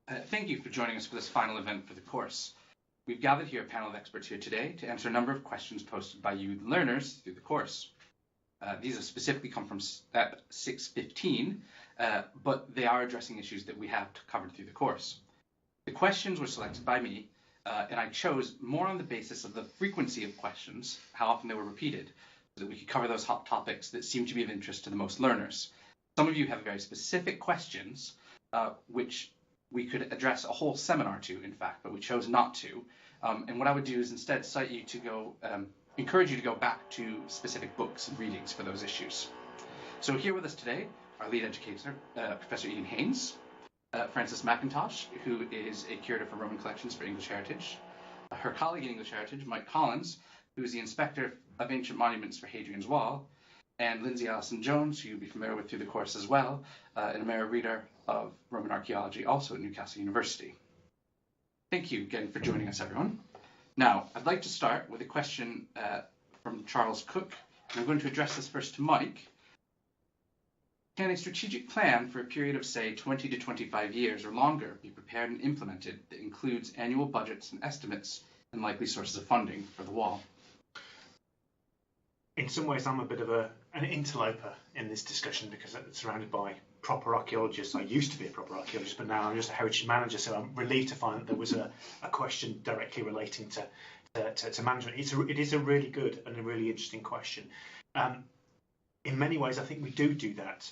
Thank you for joining us for this final event for the course. We've gathered here a panel of experts here today to answer a number of questions posted by you, the learners, through the course. These have specifically come from step 615, but they are addressing issues that we have covered through the course. The questions were selected by me, and I chose more on the basis of the frequency of questions, how often they were repeated, so that we could cover those hot topics that seem to be of interest to the most learners. Some of you have very specific questions, which we could address a whole seminar to, in fact, but we chose not to. And what I would do is instead cite you to go, encourage you to go back to specific books and readings for those issues. So here with us today, our lead educator, Professor Ian Haynes, Frances McIntosh, who is a curator for Roman collections for English Heritage, her colleague in English Heritage, Mike Collins, who is the inspector of ancient monuments for Hadrian's Wall, and Lindsay Allison Jones, who you'll be familiar with through the course as well, an Emerita Reader of Roman Archaeology, also at Newcastle University. Thank you again for joining us, everyone. Now, I'd like to start with a question from Charles Cook, and I'm going to address this first to Mike. Can a strategic plan for a period of, say, 20 to 25 years or longer be prepared and implemented that includes annual budgets and estimates and likely sources of funding for the wall? In some ways, I'm a bit of an interloper in this discussion because I'm surrounded by proper archaeologists. I used to be a proper archaeologist, but now I'm just a heritage manager, so I'm relieved to find that there was a question directly relating to management. It is a really good and a really interesting question. In many ways, I think we do that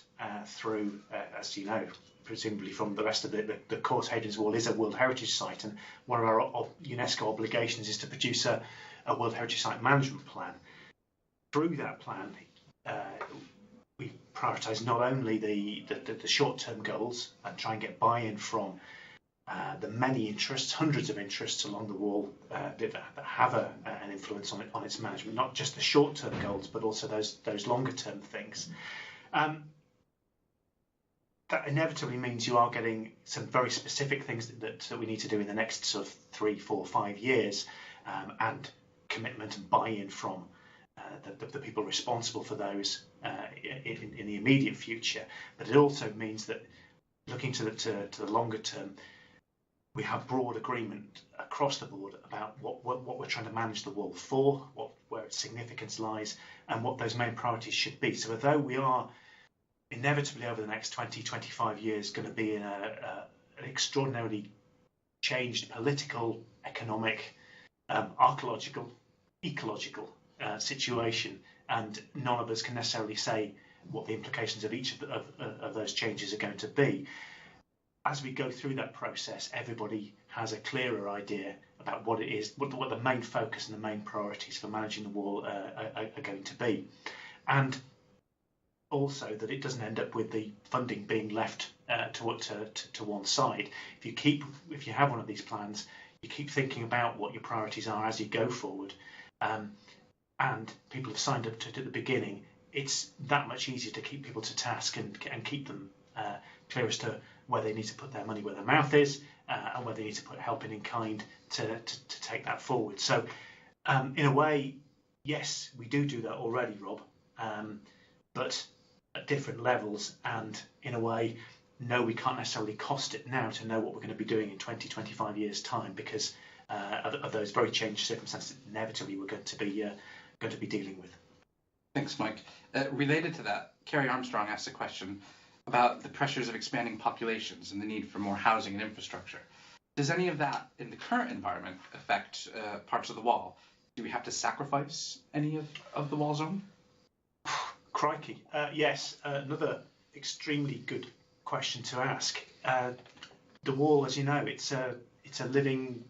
through, as you know, presumably from the rest of the course, Hadrian's Wall is a World Heritage Site, and one of our UNESCO obligations is to produce a World Heritage Site management plan. Through that plan, we prioritise not only the short-term goals and try and get buy-in from the many interests, hundreds of interests along the wall that have an influence on its management, not just the short-term goals, but also those longer-term things. That inevitably means you are getting some very specific things that we need to do in the next sort of 3, 4, 5 years, and commitment and buy-in from the people responsible for those in the immediate future. But it also means that looking to the longer term, we have broad agreement across the board about what we're trying to manage the wall for, where its significance lies, and what those main priorities should be. So although we are inevitably over the next 20, 25 years going to be in an extraordinarily changed political, economic, archaeological, ecological situation, and none of us can necessarily say what the implications of each of those changes are going to be. As we go through that process, everybody has a clearer idea about what it is, what the main focus and the main priorities for managing the wall are going to be, and also that it doesn't end up with the funding being left to one side. If you have one of these plans, you keep thinking about what your priorities are as you go forward. And people have signed up to it at the beginning, it's that much easier to keep people to task and keep them clear as to where they need to put their money where their mouth is, and where they need to put help in kind to take that forward. So in a way, yes, we do that already, Rob, but at different levels, and in a way, no, we can't necessarily cost it now to know what we're going to be doing in 20, 25 years' time, because of those very changed circumstances inevitably we're going to be dealing with. Thanks, Mike. Related to that, Kerry Armstrong asked a question about the pressures of expanding populations and the need for more housing and infrastructure. Does any of that in the current environment affect parts of the wall? Do we have to sacrifice any of the wall zone? Crikey. Yes, another extremely good question to ask. The wall, as you know, it's a living,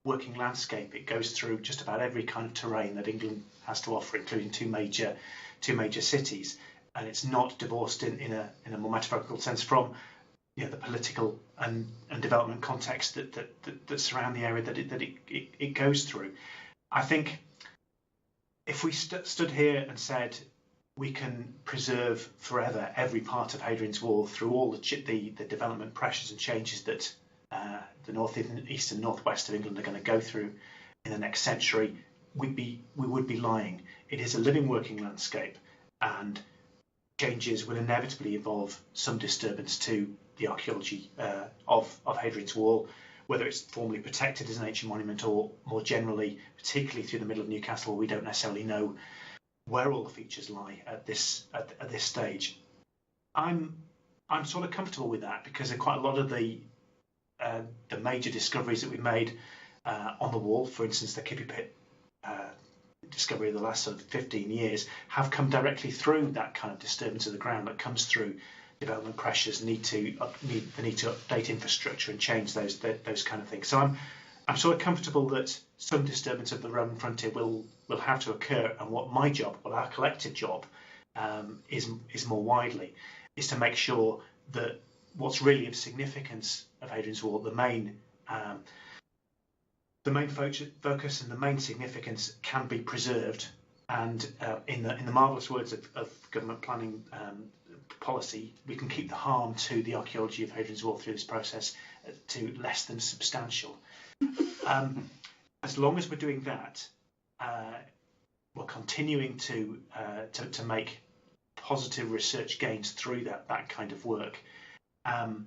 working landscape. It goes through just about every kind of terrain that England has to offer, including two major cities, and it's not divorced in a more metaphorical sense from the political and development context that surround the area that it goes through. I think if we stood here and said we can preserve forever every part of Hadrian's Wall through all the development pressures and changes that the north, east and northwest of England are going to go through in the next century, we would be lying. It is a living, working landscape, and changes will inevitably involve some disturbance to the archaeology of Hadrian's Wall, whether it's formally protected as an ancient monument or more generally, particularly through the middle of Newcastle, we don't necessarily know where all the features lie at this stage. I'm sort of comfortable with that because quite a lot of the major discoveries that we've made on the wall, for instance, the Kippy Pit discovery of the last sort of 15 years, have come directly through that kind of disturbance of the ground that comes through development pressures, the need to update infrastructure and change those kind of things. So I'm sort of comfortable that some disturbance of the Roman frontier will have to occur, and what our collective job is more widely, is to make sure that what's really of significance of Hadrian's Wall, the main focus and the main significance, can be preserved, and in the marvellous words of government planning policy, we can keep the harm to the archaeology of Hadrian's Wall through this process to less than substantial. As long as we're doing that, we're continuing to make positive research gains through that kind of work, and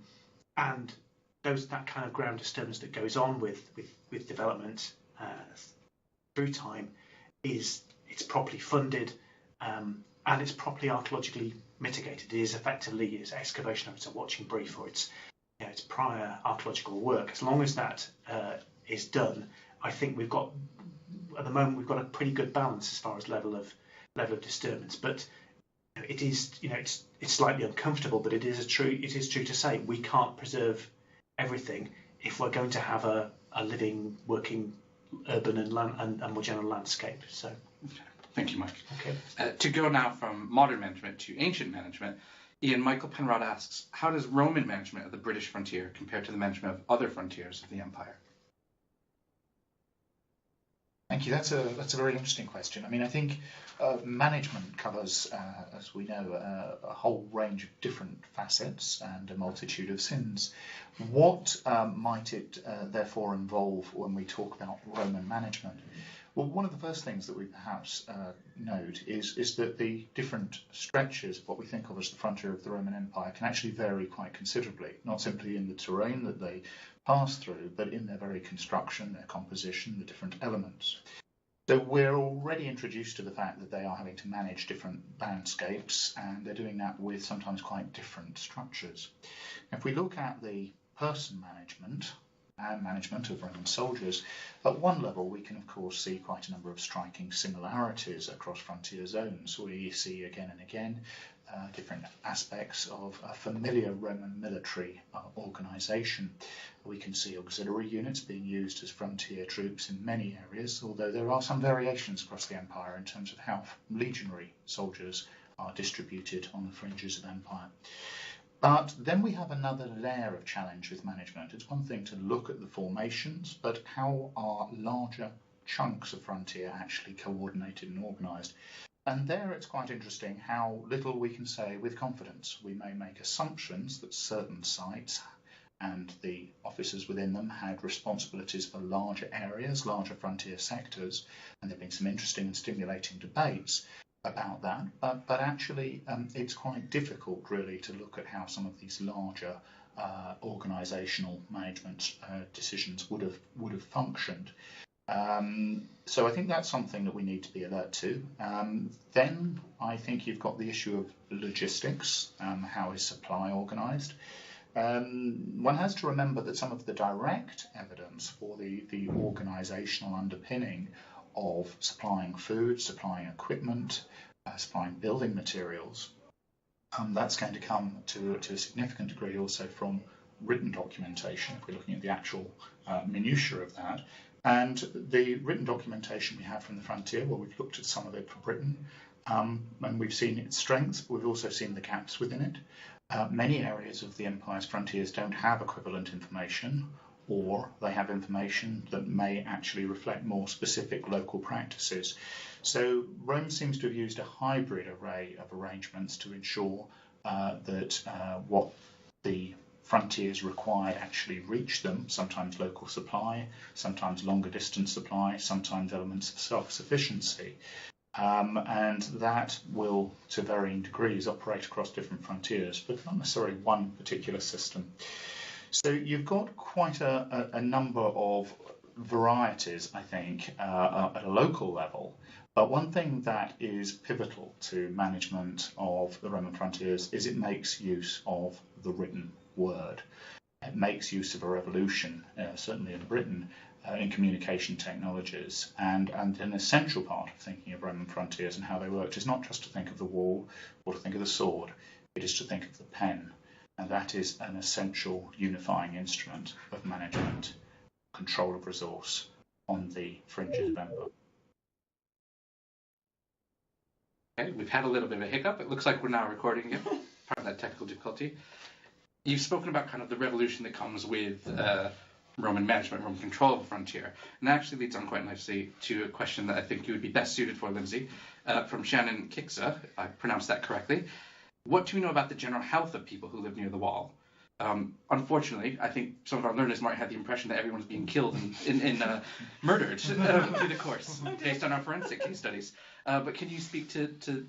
that kind of ground disturbance that goes on with development through time it's properly funded, and it's properly archaeologically mitigated. It is effectively excavation of it's a watching brief, or it's prior archaeological work. As long as that is done, I think at the moment we've got a pretty good balance as far as level of disturbance. But it is it's slightly uncomfortable, but it is true to say we can't preserve everything if we're going to have a living, working urban and more general landscape. So. Okay. Thank you, Mike. Okay. To go now from modern management to ancient management, Michael Penrod asks, how does Roman management of the British frontier compare to the management of other frontiers of the empire? Thank you. That's a very interesting question. I mean, I think management covers, as we know, a whole range of different facets and a multitude of sins. What might it therefore involve when we talk about Roman management? Well, one of the first things that we perhaps note is that the different stretches of what we think of as the frontier of the Roman Empire can actually vary quite considerably, not simply in the terrain that they pass through, but in their very construction, their composition, the different elements. So we're already introduced to the fact that they are having to manage different landscapes, and they're doing that with sometimes quite different structures. If we look at the person management and management of Roman soldiers, at one level we can of course see quite a number of striking similarities across frontier zones. We see again and again different aspects of a familiar Roman military organisation. We can see auxiliary units being used as frontier troops in many areas, although there are some variations across the empire in terms of how legionary soldiers are distributed on the fringes of empire. But then we have another layer of challenge with management. It's one thing to look at the formations, but how are larger chunks of frontier actually coordinated and organised? And there it's quite interesting how little we can say with confidence. We may make assumptions that certain sites and the officers within them had responsibilities for larger areas, larger frontier sectors, and there have been some interesting and stimulating debates about that, but actually it's quite difficult really to look at how some of these larger organisational management decisions would have functioned. So I think that's something that we need to be alert to. Then I think you've got the issue of logistics. How is supply organised? One has to remember that some of the direct evidence for the organisational underpinning of supplying food, supplying equipment, supplying building materials, that's going to come to a significant degree also from written documentation, if we're looking at the actual minutiae of that. And the written documentation we have from the frontier, well, we've looked at some of it for Britain, and we've seen its strengths, but we've also seen the gaps within it. Many areas of the empire's frontiers don't have equivalent information, or they have information that may actually reflect more specific local practices. So Rome seems to have used a hybrid array of arrangements to ensure that what the frontiers required actually reach them, sometimes local supply, sometimes longer distance supply, sometimes elements of self-sufficiency. and that will, to varying degrees, operate across different frontiers, but not necessarily one particular system. So you've got quite a number of varieties, I think, at a local level. But one thing that is pivotal to management of the Roman frontiers is it makes use of the written word. It makes use of a revolution, certainly in Britain, in communication technologies. And an essential part of thinking of Roman frontiers and how they worked is not just to think of the wall or to think of the sword, it is to think of the pen. And that is an essential unifying instrument of management, control of resource on the fringes of empire. Okay, we've had a little bit of a hiccup. It looks like we're now recording again, part of that technical difficulty. You've spoken about kind of the revolution that comes with Roman management, Roman control of the frontier. And that actually leads on quite nicely to a question that I think you would be best suited for, Lindsay, from Shannon Kixa, if I pronounced that correctly. What do we know about the general health of people who live near the wall? Unfortunately, I think some of our learners might have the impression that everyone's being killed and murdered through the course, based on our forensic case studies. But can you speak to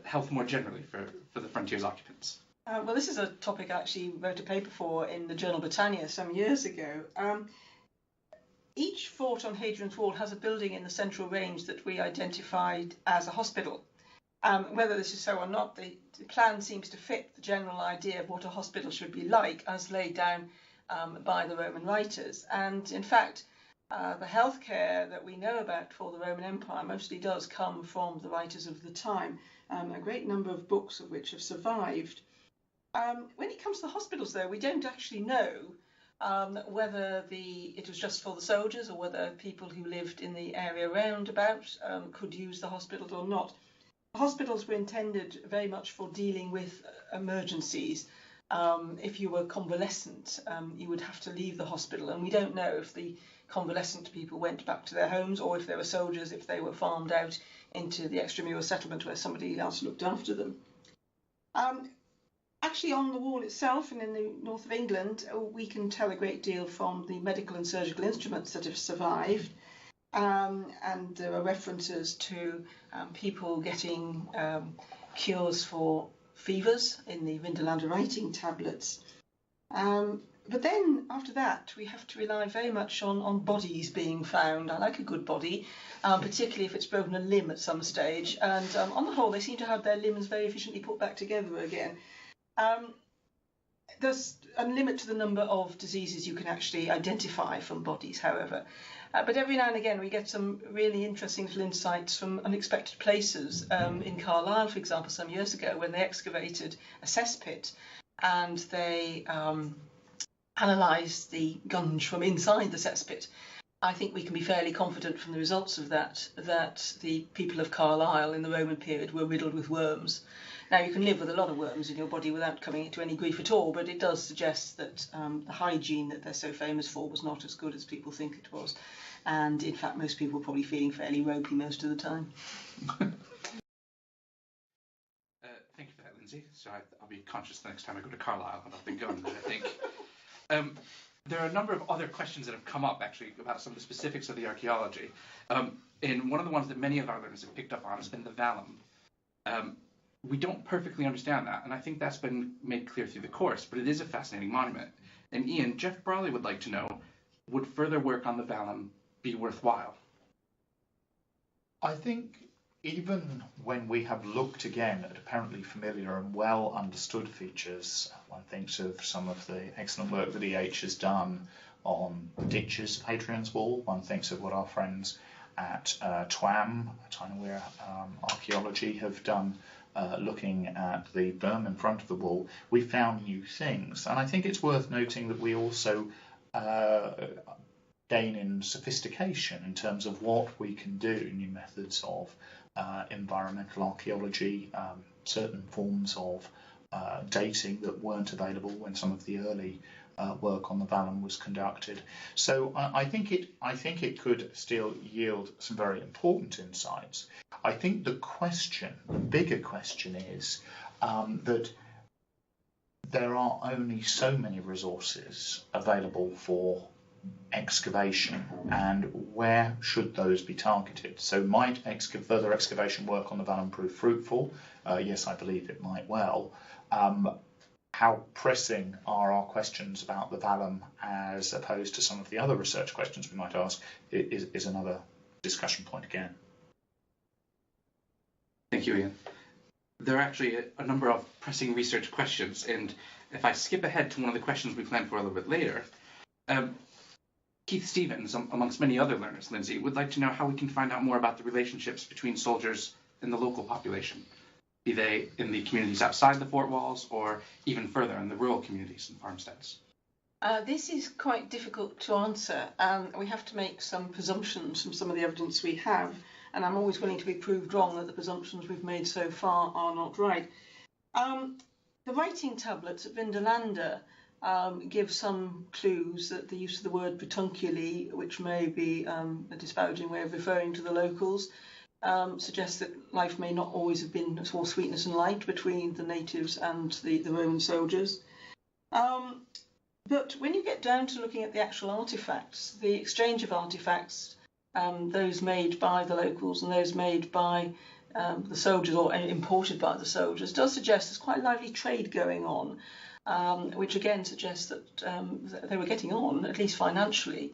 health more generally for the frontier's occupants? Well, this is a topic I actually wrote a paper for in the journal Britannia some years ago. Each fort on Hadrian's Wall has a building in the central range that we identified as a hospital. Whether this is so or not, the plan seems to fit the general idea of what a hospital should be like as laid down by the Roman writers. And in fact, the healthcare that we know about for the Roman Empire mostly does come from the writers of the time, a great number of books of which have survived. When it comes to the hospitals, though, we don't actually know whether it was just for the soldiers or whether people who lived in the area round about could use the hospitals or not. Hospitals were intended very much for dealing with emergencies. If you were convalescent, you would have to leave the hospital, and we don't know if the convalescent people went back to their homes or if they were soldiers, if they were farmed out into the extramural settlement where somebody else looked after them. Actually, on the wall itself and in the north of England, we can tell a great deal from the medical and surgical instruments that have survived. And there are references to people getting cures for fevers in the Vindolanda writing tablets. But then after that, we have to rely very much on bodies being found. I like a good body, particularly if it's broken a limb at some stage. And on the whole, they seem to have their limbs very efficiently put back together again. There's a limit to the number of diseases you can actually identify from bodies, however. But every now and again we get some really interesting little insights from unexpected places. In Carlisle, for example, some years ago, when they excavated a cesspit and they analysed the gunge from inside the cesspit, I think we can be fairly confident from the results of that the people of Carlisle in the Roman period were riddled with worms. Now, you can live with a lot of worms in your body without coming into any grief at all, but it does suggest that the hygiene that they're so famous for was not as good as people think it was. And in fact, most people were probably feeling fairly ropey most of the time. Thank you for that, Lindsay. So I'll be conscious the next time I go to Carlisle about the guns, I think. There are a number of other questions that have come up, actually, about some of the specifics of the archaeology. And one of the ones that many of our learners have picked up on has been the vallum. We don't perfectly understand that, and I think that's been made clear through the course, but it is a fascinating monument. And Ian, Jeff Brawley would like to know, would further work on the vallum be worthwhile? I think even when we have looked again at apparently familiar and well understood features, one thinks of some of the excellent work that EH has done on ditches of Hadrian's Wall, one thinks of what our friends at TWAM, Tineware Archaeology, have done looking at the berm in front of the wall. We found new things, and I think it's worth noting that we also gain in sophistication in terms of what we can do, new methods of environmental archaeology, certain forms of dating that weren't available when some of the early work on the vallum was conducted. So I think it could still yield some very important insights. I think the bigger question is that there are only so many resources available for excavation, and where should those be targeted? So might further excavation work on the vallum prove fruitful? Yes, I believe it might well. How pressing are our questions about the vallum as opposed to some of the other research questions we might ask is another discussion point again. Thank you, Ian. There are actually a number of pressing research questions, and if I skip ahead to one of the questions we planned for a little bit later, Keith Stevens, amongst many other learners, Lindsay, would like to know how we can find out more about the relationships between soldiers and the local population, be they in the communities outside the fort walls or even further in the rural communities and farmsteads. This is quite difficult to answer. We have to make some presumptions from some of the evidence we have, and I'm always willing to be proved wrong that the presumptions we've made so far are not right. The writing tablets at Vindolanda give some clues that the use of the word petuncularly, which may be a disparaging way of referring to the locals, suggests that life may not always have been all sweetness and light between the natives and the Roman soldiers. But when you get down to looking at the actual artefacts, the exchange of artefacts, those made by the locals and those made by the soldiers or imported by the soldiers, does suggest there's quite a lively trade going on, which again suggests that they were getting on, at least financially.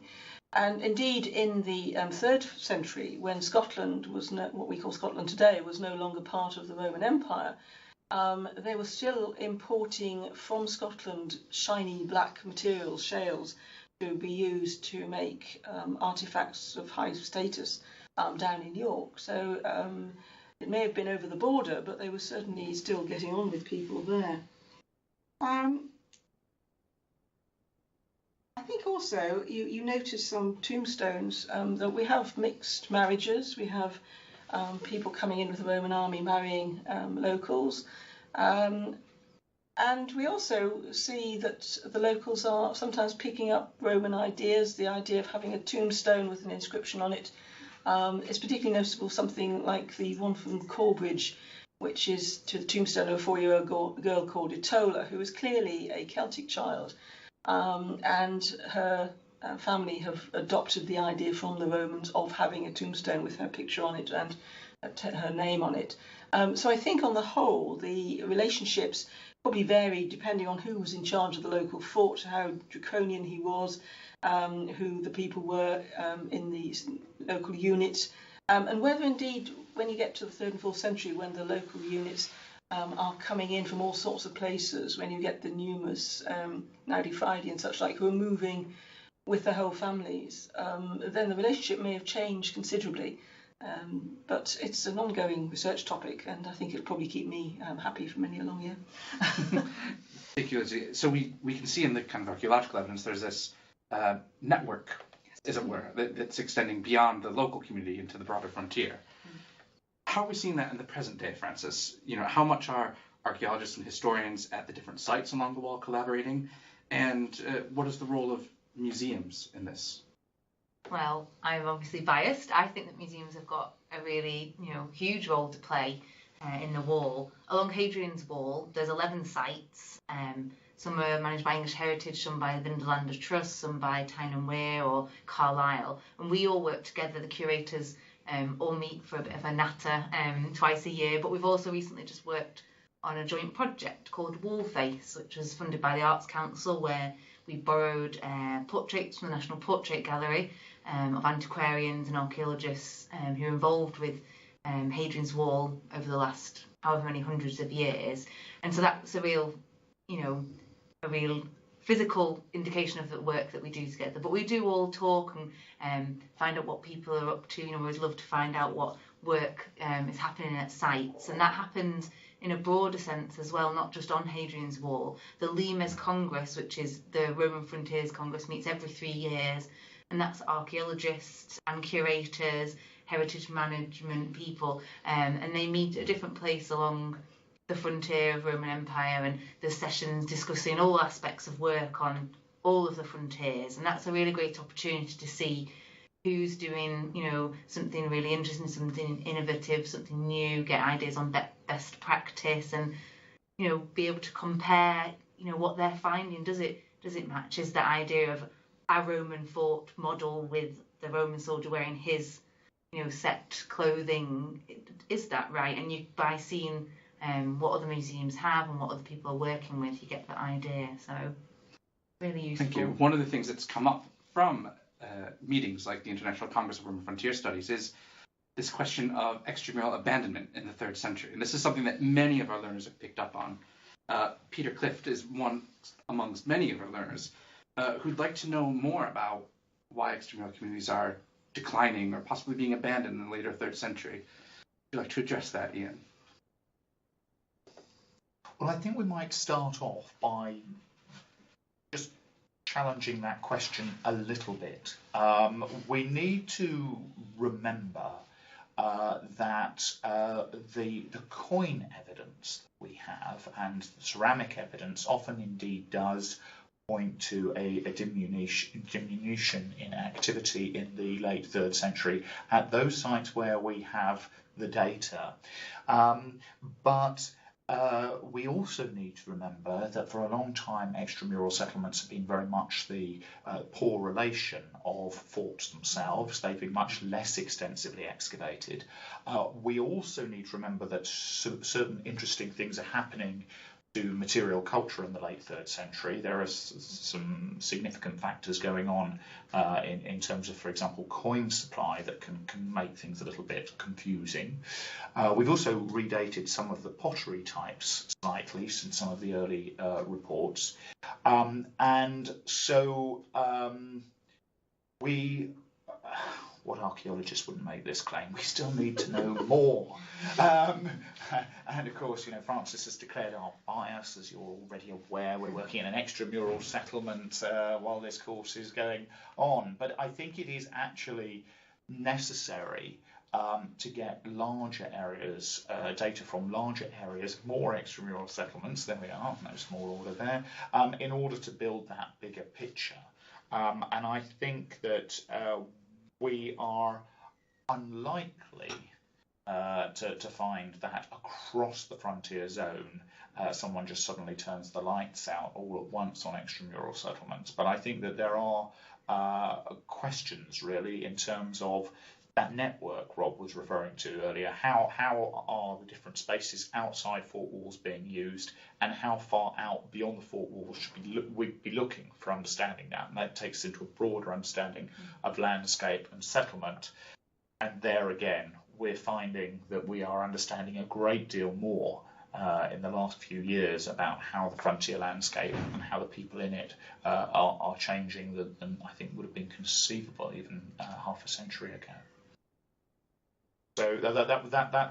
And indeed, in the 3rd century, when Scotland was what we call Scotland today, was no longer part of the Roman Empire, they were still importing from Scotland shiny black materials, shales, to be used to make artefacts of high status down in York. So it may have been over the border, but they were certainly still getting on with people there. I think also you notice some tombstones that we have mixed marriages. We have people coming in with the Roman army marrying locals. And we also see that the locals are sometimes picking up Roman ideas. The idea of having a tombstone with an inscription on it is particularly noticeable, something like the one from Corbridge, which is to the tombstone of a 4-year-old girl called Itola, who was clearly a Celtic child. And her family have adopted the idea from the Romans of having a tombstone with her picture on it and her name on it. So I think on the whole, the relationships probably varied depending on who was in charge of the local fort, how draconian he was, who the people were in these local units, and whether indeed when you get to the 3rd and 4th century, when the local units are coming in from all sorts of places, when you get the numerous Naudi Friday and such like who are moving with their whole families, then the relationship may have changed considerably. But it's an ongoing research topic, and I think it'll probably keep me happy for many a long year. Thank you. So we can see in the kind of archaeological evidence there's this network, as it were, that's extending beyond the local community into the broader frontier. How are we seeing that in the present day, Francis? You know, how much are archaeologists and historians at the different sites along the wall collaborating, and what is the role of museums in this? Well, I'm obviously biased. I think that museums have got a really, huge role to play in the wall. Along Hadrian's Wall, there's 11 sites. Some are managed by English Heritage, some by the Vindolanda Trust, some by Tyne and Wear or Carlisle. And we all work together. The curators all meet for a bit of a natter twice a year. But we've also recently just worked on a joint project called Wallface, which was funded by the Arts Council, where we borrowed portraits from the National Portrait Gallery of antiquarians and archaeologists who are involved with Hadrian's Wall over the last however many hundreds of years. And so that's a real physical indication of the work that we do together. But we do all talk and find out what people are up to. We always love to find out what work is happening at sites, and that happens in a broader sense as well, not just on Hadrian's Wall. The Limes Congress, which is the Roman Frontiers Congress, meets every 3 years, and that's archaeologists and curators, heritage management people, and they meet at a different place along the frontier of Roman Empire, and there's sessions discussing all aspects of work on all of the frontiers, and that's a really great opportunity to see who's doing, something really interesting, something innovative, something new, get ideas on best practice, and, be able to compare, what they're finding. Does it match? Is the idea of a Roman fort model with the Roman soldier wearing his, set clothing. Is that right? And by seeing what other museums have and what other people are working with, you get the idea. So really useful. Thank you. One of the things that's come up from meetings like the International Congress of Roman Frontier Studies is this question of extramural abandonment in the 3rd century. And this is something that many of our learners have picked up on. Peter Clift is one amongst many of our learners who'd like to know more about why extramural communities are declining or possibly being abandoned in the later 3rd century. Would you like to address that, Ian? Well, I think we might start off by just challenging that question a little bit. We need to remember that the coin evidence that we have and the ceramic evidence often indeed does point to a diminution in activity in the late 3rd century at those sites where we have the data. But we also need to remember that for a long time extramural settlements have been very much the poor relation of forts themselves. They've been much less extensively excavated. We also need to remember that certain interesting things are happening to material culture in the late 3rd century. There are some significant factors going on in terms of, for example, coin supply that can make things a little bit confusing. We've also redated some of the pottery types slightly since some of the early reports. And so what archaeologists wouldn't make this claim? We still need to know more. And of course, Francis has declared our bias, as you're already aware. We're working in an extramural settlement while this course is going on. But I think it is actually necessary to get larger areas, data from larger areas, more extramural settlements. There we are, no small order there, in order to build that bigger picture. And I think that we are unlikely to find that across the frontier zone someone just suddenly turns the lights out all at once on extramural settlements. But I think that there are questions really in terms of that network Rob was referring to earlier. How are the different spaces outside fort walls being used, and how far out beyond the fort walls should we be looking for understanding that? And that takes into a broader understanding of landscape and settlement. And there again, we're finding that we are understanding a great deal more in the last few years about how the frontier landscape and how the people in it are changing than I think would have been conceivable even half a century ago. So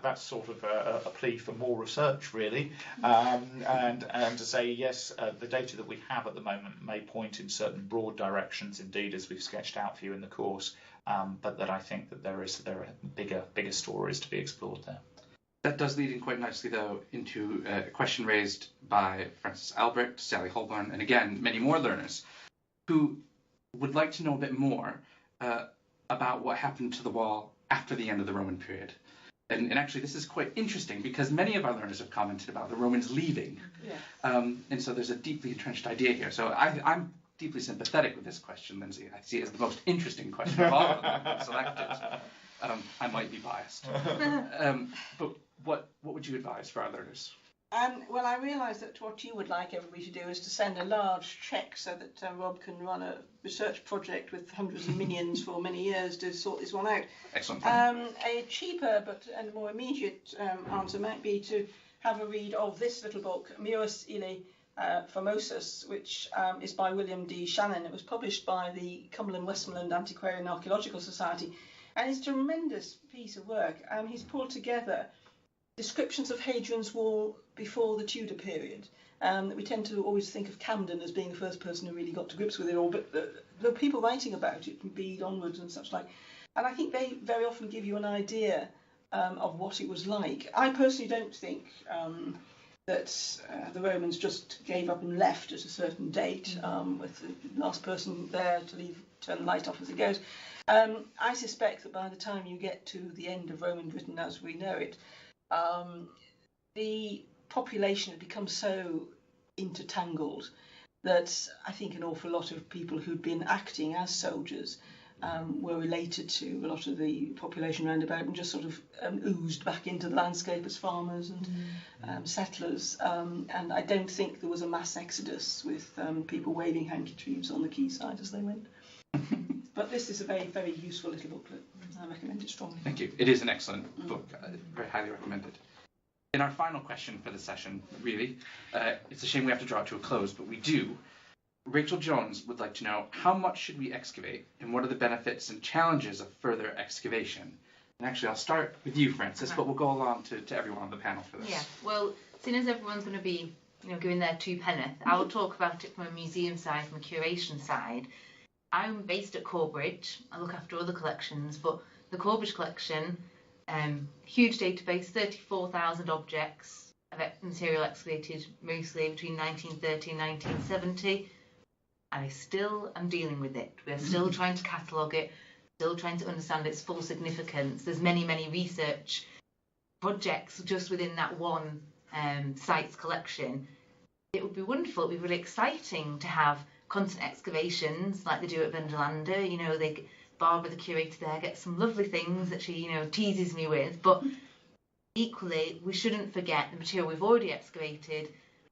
that's sort of a plea for more research, really, and to say yes, the data that we have at the moment may point in certain broad directions, indeed, as we've sketched out for you in the course, but that I think that there are bigger stories to be explored there. That does lead in quite nicely, though, into a question raised by Francis Albrecht, Sally Holborn, and again, many more learners who would like to know a bit more about what happened to the wall after the end of the Roman period. And actually, this is quite interesting because many of our learners have commented about the Romans leaving. Yeah. And so there's a deeply entrenched idea here. So I'm deeply sympathetic with this question, Lindsay. I see it as the most interesting question of all of them selected. I might be biased. But what would you advise for our learners? Well, I realise that what you would like everybody to do is to send a large cheque so that Rob can run a research project with hundreds of millions for many years to sort this one out. Excellent. A cheaper and more immediate answer might be to have a read of this little book, Murus Ille Famosus, which is by William D. Shannon. It was published by the Cumberland Westmoreland Antiquarian Archaeological Society, and it's a tremendous piece of work. He's pulled together descriptions of Hadrian's Wall before the Tudor period. We tend to always think of Camden as being the first person who really got to grips with it all, but the people writing about it from Bede onwards and such like. And I think they very often give you an idea of what it was like. I personally don't think that the Romans just gave up and left at a certain date with the last person there to turn the light off as it goes. I suspect that by the time you get to the end of Roman Britain as we know it, the population had become so intertangled that I think an awful lot of people who'd been acting as soldiers were related to a lot of the population round about and just sort of oozed back into the landscape as farmers and settlers. And I don't think there was a mass exodus with people waving handkerchiefs on the quayside as they went. But this is a very, very useful little booklet. I recommend it strongly. Thank you. It is an excellent book. Very highly recommended. In our final question for the session, really, it's a shame we have to draw it to a close, but we do. Rachel Jones would like to know, how much should we excavate, and what are the benefits and challenges of further excavation? And actually, I'll start with you, Frances, but we'll go along to everyone on the panel for this. Yeah, well, seeing as everyone's going to be, giving their two penneth, I'll talk about it from a museum side, from a curation side. I'm based at Corbridge. I look after other collections, but the Corbridge collection, huge database, 34,000 objects of material excavated mostly between 1930 and 1970. I still am dealing with it. We're still trying to catalogue it, still trying to understand its full significance. There's many, many research projects just within that one site's collection. It would be wonderful, it would be really exciting to have constant excavations like they do at Vunderlander. Barbara, the curator there, gets some lovely things that she, teases me with. But equally, we shouldn't forget the material we've already excavated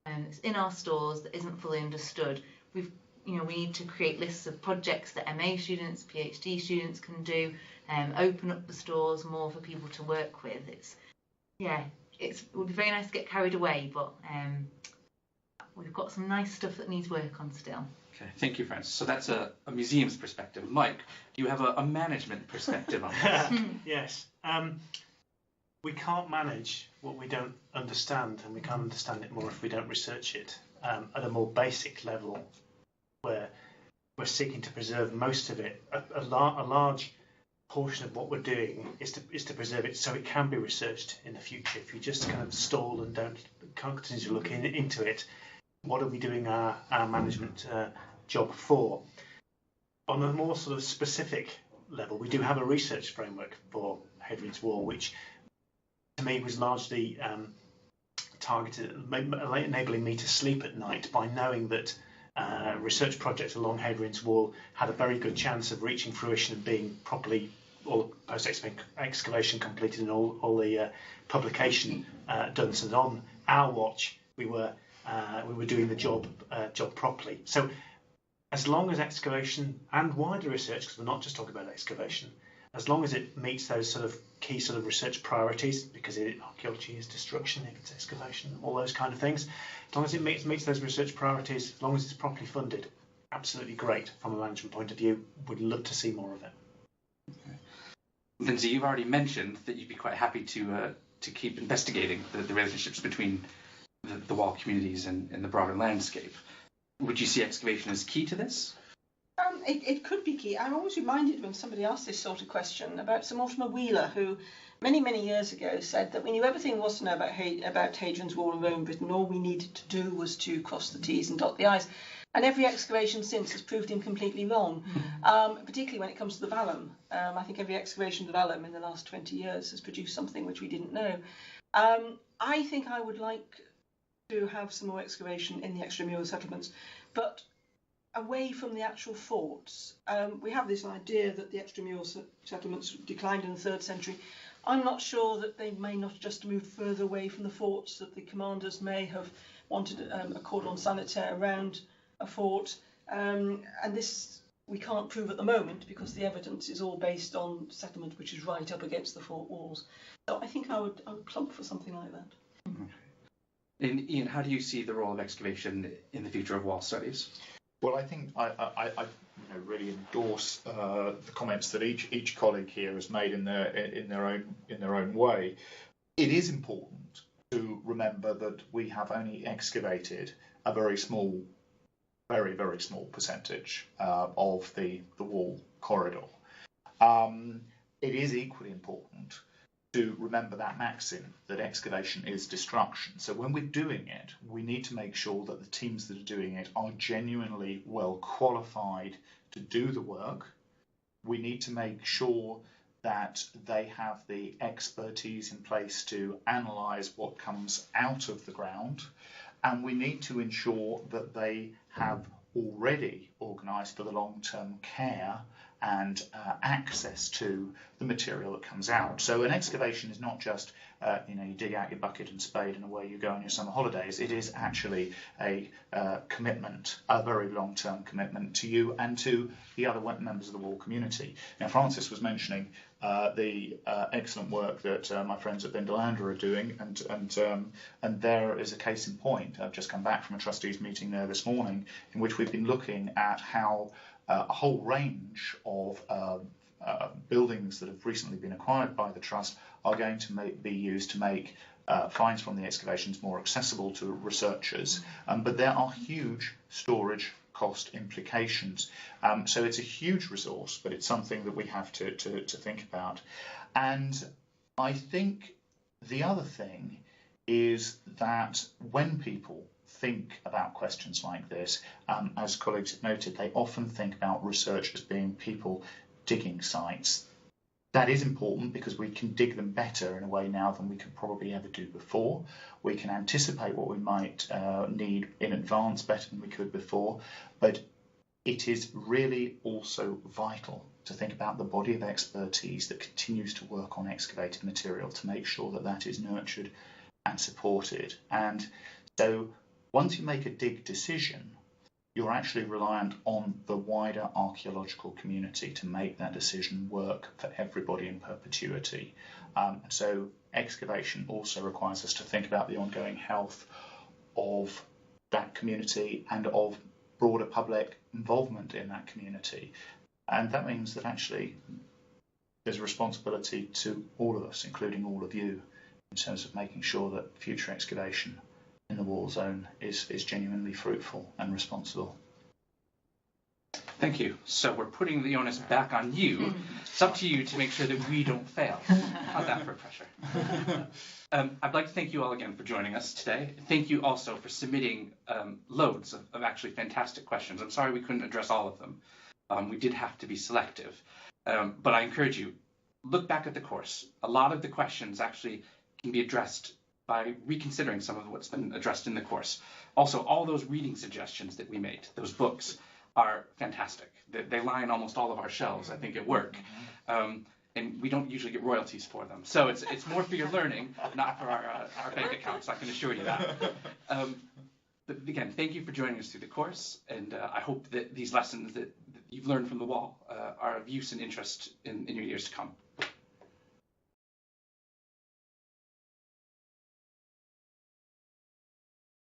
it's in our stores that isn't fully understood. We need to create lists of projects that MA students, PhD students can do, open up the stores more for people to work with. It would be very nice to get carried away, but we've got some nice stuff that needs work on still. Okay, thank you, Frances. So that's a museum's perspective. Mike, do you have a management perspective on this? Yes. We can't manage what we don't understand, and we can't understand it more if we don't research it at a more basic level, where we're seeking to preserve most of it. A large portion of what we're doing is to preserve it so it can be researched in the future. If you can't continue to look into it, what are we doing our management job for? On a more sort of specific level, we do have a research framework for Hadrian's Wall, which to me was largely targeted at enabling me to sleep at night by knowing that research projects along Hadrian's Wall had a very good chance of reaching fruition and being properly, all the post-excavation completed and all the publication done. So that on our watch, we were doing the job properly. So as long as excavation and wider research, because we're not just talking about excavation, as long as it meets those sort of key sort of research priorities, because archaeology is destruction, if it's excavation, all those kind of things, as long as it meets those research priorities, as long as it's properly funded, absolutely great from a management point of view. Would love to see more of it. Okay. Lindsay, you've already mentioned that you'd be quite happy to keep investigating the relationships between the wall communities and the broader landscape. Would you see excavation as key to this? It could be key. I'm always reminded when somebody asks this sort of question about Sir Mortimer Wheeler, who many, many years ago said that we knew everything there was to know about Hadrian's Wall and Roman Britain. All we needed to do was to cross the T's and dot the I's. And every excavation since has proved him completely wrong, particularly when it comes to the vallum. I think every excavation of the vallum in the last 20 years has produced something which we didn't know. I think I would like to have some more excavation in the extramural settlements, but away from the actual forts. We have this idea that the extramural settlements declined in the 3rd century. I'm not sure that they may not just move further away from the forts, that the commanders may have wanted a cordon sanitaire around a fort, and this we can't prove at the moment because the evidence is all based on settlement which is right up against the fort walls. So I think I would plump for something like that. Okay. And Ian, how do you see the role of excavation in the future of wall studies? Well, I think I really endorse the comments that each colleague here has made in their own way. It is important to remember that we have only excavated a very small, very, very small percentage of the wall corridor. It is equally important to remember that maxim that excavation is destruction. So when we're doing it, we need to make sure that the teams that are doing it are genuinely well qualified to do the work. We need to make sure that they have the expertise in place to analyse what comes out of the ground. and we need to ensure that they have already organised for the long-term care and access to the material that comes out. So an excavation is not just you dig out your bucket and spade and away you go on your summer holidays. It is actually a commitment, a very long-term commitment to you and to the other members of the wall community. Now, Francis was mentioning the excellent work that my friends at Vindolanda are doing, and there is a case in point. I've just come back from a trustees meeting there this morning, in which we've been looking at how a whole range of buildings that have recently been acquired by the Trust are going to be used to make finds from the excavations more accessible to researchers. But there are huge storage cost implications. So it's a huge resource, but it's something that we have to think about. And I think the other thing is that when people think about questions like this, as colleagues have noted, they often think about research as being people digging sites. That is important because we can dig them better in a way now than we could probably ever do before. We can anticipate what we might need in advance better than we could before, but it is really also vital to think about the body of expertise that continues to work on excavated material to make sure that that is nurtured and supported. And so once you make a dig decision, you're actually reliant on the wider archaeological community to make that decision work for everybody in perpetuity. So excavation also requires us to think about the ongoing health of that community and of broader public involvement in that community. And that means that actually there's a responsibility to all of us, including all of you, in terms of making sure that future excavation in the wall zone is genuinely fruitful and responsible. Thank you. So we're putting the onus back on you. It's up to you to make sure that we don't fail. How's that for pressure? I'd like to thank you all again for joining us today. Thank you also for submitting loads of actually fantastic questions. I'm sorry we couldn't address all of them. We did have to be selective. But I encourage you, look back at the course. A lot of the questions actually can be addressed by reconsidering some of what's been addressed in the course. Also, all those reading suggestions that we made, those books, are fantastic. They line almost all of our shelves, I think, at work. And we don't usually get royalties for them. So it's more for your learning, not for our bank accounts, I can assure you that. But again, thank you for joining us through the course, and I hope that these lessons that you've learned from the wall are of use and interest in your years to come.